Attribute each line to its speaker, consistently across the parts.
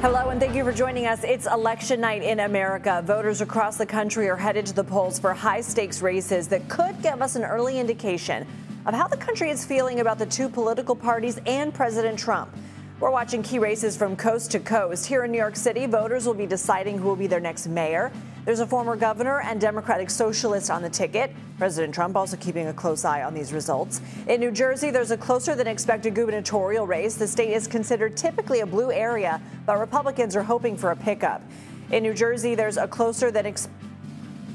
Speaker 1: Hello, and thank you for joining us. It's election night in America. Voters across the country are headed to the polls for high-stakes races that could give us an early indication of how the country is feeling about the two political parties and President Trump. We're watching key races from coast to coast. Here in New York City, voters will be deciding who will be their next mayor. There's a former governor and Democratic socialist on the ticket. President Trump also keeping a close eye on these results. In New Jersey, there's a closer than expected gubernatorial race. The state is considered typically a blue area, but Republicans are hoping for a pickup. In New Jersey, there's a closer than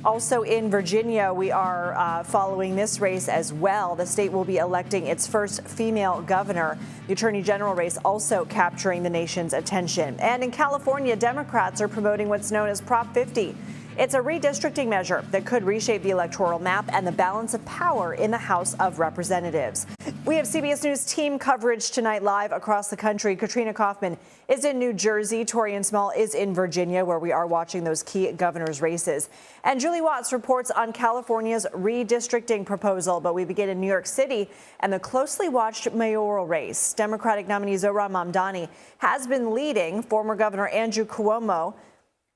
Speaker 1: Also in Virginia, we are following this race as well. The state will be electing its first female governor. The attorney general race also capturing the nation's attention. And in California, Democrats are promoting what's known as Prop 50. It's a redistricting measure that could reshape the electoral map and the balance of power in the House of Representatives. We have CBS News team coverage tonight live across the country. Katrina Kaufman is in New Jersey. Taurean Small is in Virginia, where we are watching those key governor's races. And Julie Watts reports on California's redistricting proposal. But we begin in New York City and the closely watched mayoral race. Democratic nominee Zohran Mamdani has been leading. Former Governor Andrew Cuomo,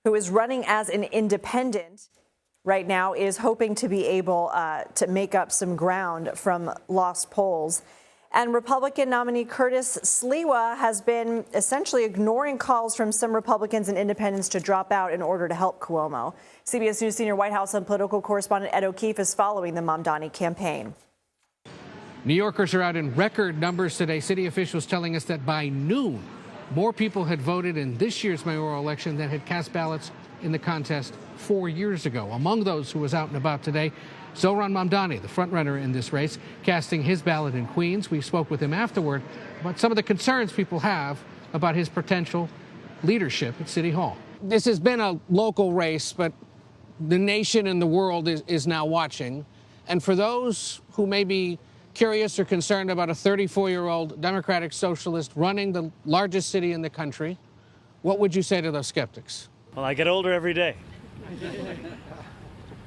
Speaker 1: who is running as an independent right now, is hoping to be able to make up some ground from lost polls. And Republican nominee Curtis Sliwa has been essentially ignoring calls from some Republicans and independents to drop out in order to help Cuomo. CBS News senior White House and political correspondent Ed O'Keefe is following the Mamdani campaign.
Speaker 2: New Yorkers are out in record numbers today. City officials telling us that by noon, more people had voted in this year's mayoral election than had cast ballots in the contest 4 years ago. Among those who was out and about today, Zohran Mamdani, the frontrunner in this race, casting his ballot in Queens. We spoke with him afterward about some of the concerns people have about his potential leadership at City Hall. This has been a local race, but the nation and the world is now watching. And for those who may be curious or concerned about a 34-year-old Democratic socialist running the largest city in the country, what would you say to those skeptics?
Speaker 3: Well, I get older every day.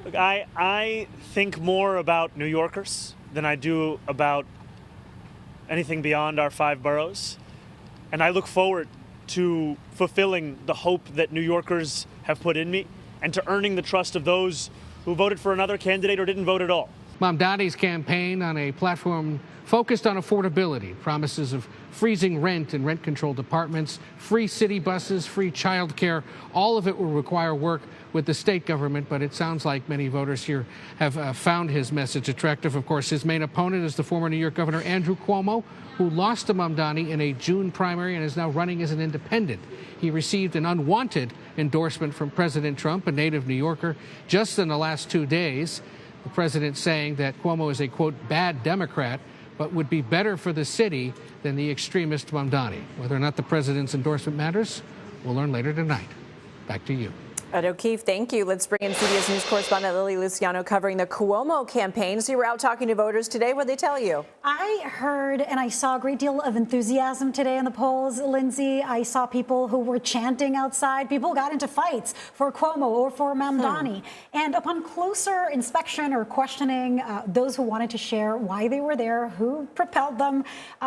Speaker 3: Look, I think more about New Yorkers than I do about anything beyond our 5 boroughs. And I look forward to fulfilling the hope that New Yorkers have put in me and to earning the trust of those who voted for another candidate or didn't vote at all.
Speaker 2: Mamdani's campaign on a platform focused on affordability, promises of freezing rent in rent-controlled apartments, free city buses, free child care. All of it will require work with the state government, but it sounds like many voters here have found his message attractive. Of course, his main opponent is the former New York Governor Andrew Cuomo, who lost to Mamdani in a June primary and is now running as an independent. He received an unwanted endorsement from President Trump, a native New Yorker, just in the last 2 days. The president saying that Cuomo is a, quote, bad Democrat, but would be better for the city than the extremist Mamdani. Whether or not the president's endorsement matters, we'll learn later tonight. Back to you.
Speaker 1: Ed O'Keefe, thank you. Let's bring in CBS News correspondent Lilia Luciano covering the Cuomo campaign. So you were out talking to voters today. What did they tell you?
Speaker 4: I heard and I saw a great deal of enthusiasm today in the polls, Lindsay. I saw people who were chanting outside. People got into fights for Cuomo or for Mamdani. And upon closer inspection or questioning those who wanted to share why they were there, who propelled them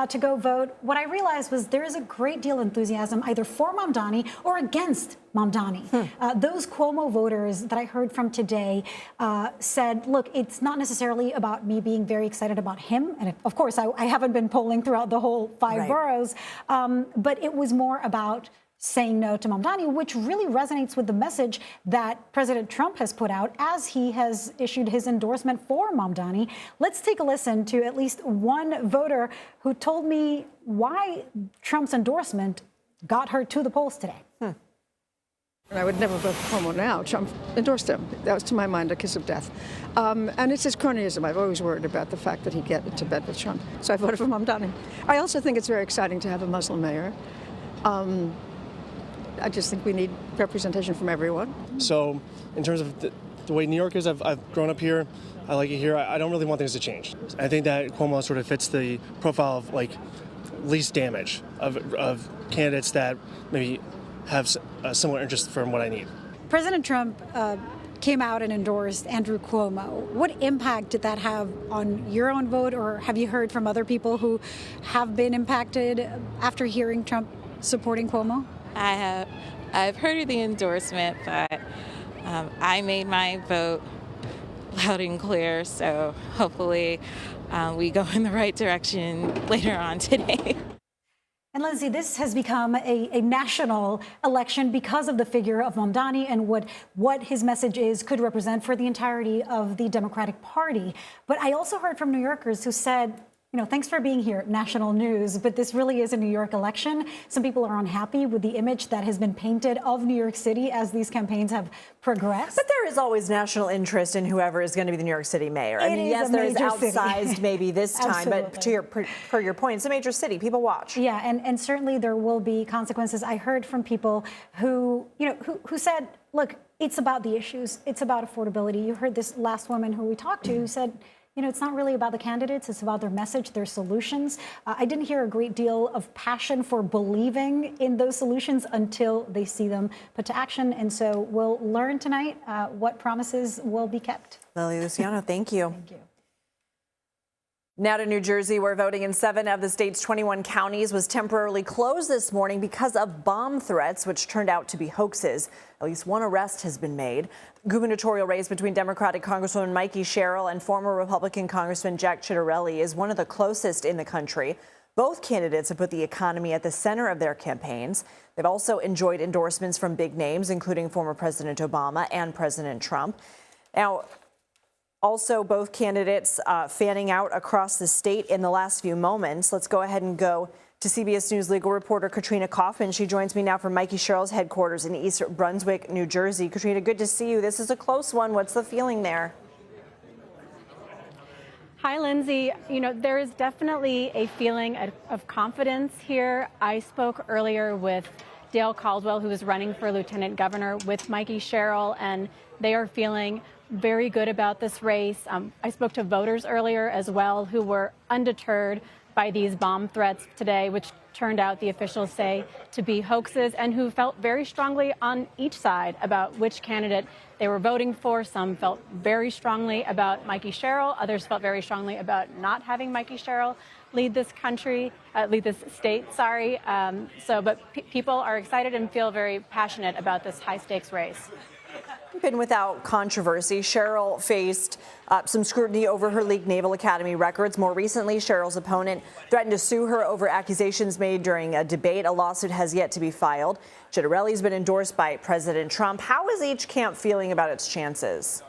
Speaker 4: to go vote, what I realized was there is a great deal of enthusiasm either for Mamdani or against Mamdani. Those Cuomo voters that I heard from today said, look, it's not necessarily about me being very excited about him. And of course, I haven't been polling throughout the whole 5 boroughs, but it was more about saying no to Mamdani, which really resonates with the message that President Trump has put out as he has issued his endorsement for Mamdani. Let's take a listen to at least one voter who told me why Trump's endorsement got her to the polls today.
Speaker 5: I would never vote for Cuomo now. Trump endorsed him. That was, to my mind, a kiss of death. And it's his cronyism. I've always worried about the fact that he'd get into bed with Trump. So I voted for Mamdani. I also think it's very exciting to have a Muslim mayor. I just think we need representation from everyone.
Speaker 6: So in terms of the way New York is, I've grown up here. I like it here. I don't really want things to change. I think that Cuomo sort of fits the profile of like least damage of candidates that maybe have a similar interest from what I need.
Speaker 4: President Trump came out and endorsed Andrew Cuomo. What impact did that have on your own vote, or have you heard from other people who have been impacted after hearing Trump supporting Cuomo?
Speaker 7: I've heard of the endorsement, but I made my vote loud and clear, so hopefully we go in the right direction later on today.
Speaker 4: And Lindsay, this has become a national election because of the figure of Mamdani and what his message could represent for the entirety of the Democratic Party. But I also heard from New Yorkers who said, you know, thanks for being here, national news, but this really is a New York election. Some people are unhappy with the image that has been painted of New York City as these campaigns have progressed.
Speaker 1: But there is always national interest in whoever is going to be the New York City mayor. I mean, yes, there is outsized maybe this time, but per your point, it's a major city. People watch.
Speaker 4: Yeah, and certainly there will be consequences. I heard from people who, who said, look, it's about the issues. It's about affordability. You heard this last woman who we talked to who said, you know, it's not really about the candidates. It's about their message, their solutions. I didn't hear a great deal of passion for believing in those solutions until they see them put to action. And so we'll learn tonight what promises will be kept.
Speaker 1: Lilia Luciano, thank you.
Speaker 4: Thank you.
Speaker 1: Now to New Jersey, where voting in 7 of the state's 21 counties was temporarily closed this morning because of bomb threats, which turned out to be hoaxes. At least one arrest has been made. The gubernatorial race between Democratic Congresswoman Mikey Sherrill and former Republican Congressman Jack Ciattarelli is one of the closest in the country. Both candidates have put the economy at the center of their campaigns. They've also enjoyed endorsements from big names, including former President Obama and President Trump. Now, also, both candidates fanning out across the state in the last few moments. Let's go ahead and go to CBS News legal reporter Katrina Kaufman. She joins me now from Mikey Sherrill's headquarters in East Brunswick, New Jersey. Katrina, good to see you. This is a close one. What's the feeling there?
Speaker 8: Hi, Lindsay. You know, there is definitely a feeling of confidence here. I spoke earlier with Dale Caldwell, who is running for lieutenant governor with Mikey Sherrill, and they are feeling very good about this race. I spoke to voters earlier as well who were undeterred by these bomb threats today, which turned out, the officials say, to be hoaxes, and who felt very strongly on each side about which candidate they were voting for. Some felt very strongly about Mikey Sherrill. Others felt very strongly about not having Mikey Sherrill lead this state. But people are excited and feel very passionate about this high-stakes race.
Speaker 1: Been without controversy. Sherrill faced some scrutiny over her leaked Naval Academy records. More recently, Sherrill's opponent threatened to sue her over accusations made during a debate. A lawsuit has yet to be filed. Ciattarelli's been endorsed by President Trump. How is each camp feeling about its chances?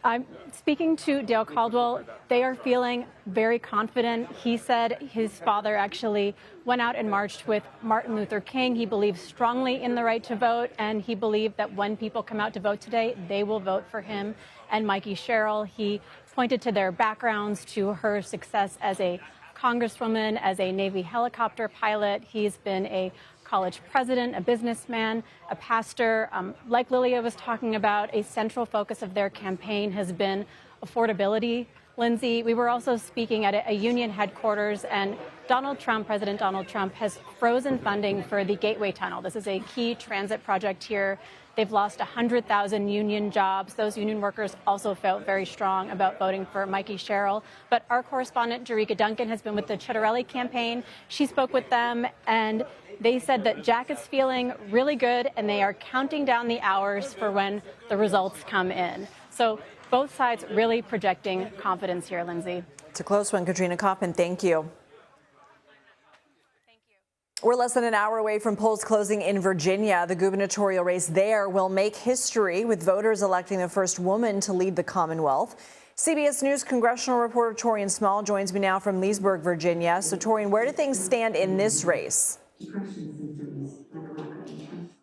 Speaker 8: I'm speaking to Dale Caldwell. They are feeling very confident. He said his father actually went out and marched with Martin Luther King. He believes strongly in the right to vote, and he believed that when people come out to vote today, they will vote for him and Mikey Sherrill. He pointed to their backgrounds, to her success as a congresswoman, as a Navy helicopter pilot. He's been a college president, a businessman, a pastor. Like Lilia was talking about, a central focus of their campaign has been affordability. Lindsay, we were also speaking at a union headquarters, and President Donald Trump has frozen funding for the Gateway Tunnel. This is a key transit project here. They've lost 100,000 union jobs. Those union workers also felt very strong about voting for Mikey Sherrill. But our correspondent, Jerika Duncan, has been with the Ciattarelli campaign. She spoke with them, and they said that Jack is feeling really good, and they are counting down the hours for when the results come in. So both sides really projecting confidence here, Lindsay.
Speaker 1: It's a close one, Katrina Kaufman. Thank you. We're less than an hour away from polls closing in Virginia. The gubernatorial race there will make history, with voters electing the first woman to lead the Commonwealth. CBS News congressional reporter Taurean Small joins me now from Leesburg, Virginia. So, Taurean, where do things stand in this race?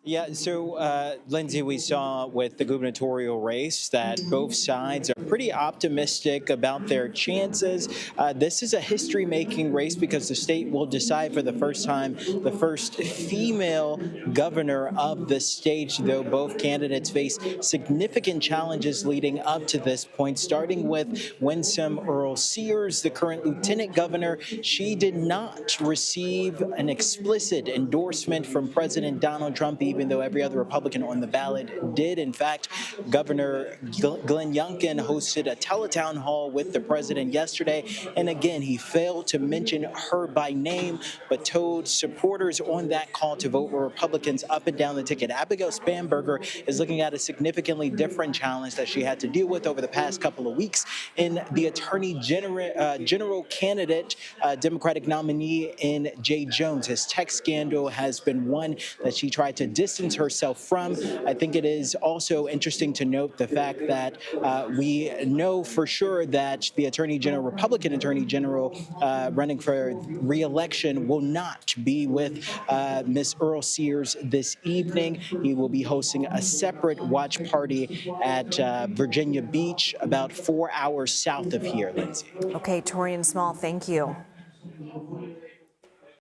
Speaker 9: Yeah, so Lindsay, we saw with the gubernatorial race that both sides are pretty optimistic about their chances. This is a history-making race because the state will decide for the first time the first female governor of the state, though both candidates face significant challenges leading up to this point, starting with Winsome Earl-Sears, the current lieutenant governor. She did not receive an explicit endorsement from President Donald Trump, even though every other Republican on the ballot did. In fact, Governor Glenn Youngkin hosted a teletown hall with the president yesterday. And again, he failed to mention her by name, but told supporters on that call to vote Republicans up and down the ticket. Abigail Spanberger is looking at a significantly different challenge that she had to deal with over the past couple of weeks in the Attorney General candidate, Democratic nominee in Jay Jones. His text scandal has been one that she tried to distance herself from. I think it is also interesting to note the fact that we know for sure that the Attorney General, Republican Attorney General running for re-election, will not be with Ms. Earl Sears this evening. He will be hosting a separate watch party at Virginia Beach, about 4 hours south of here, Lindsay.
Speaker 1: Okay, Taurean Small, thank you.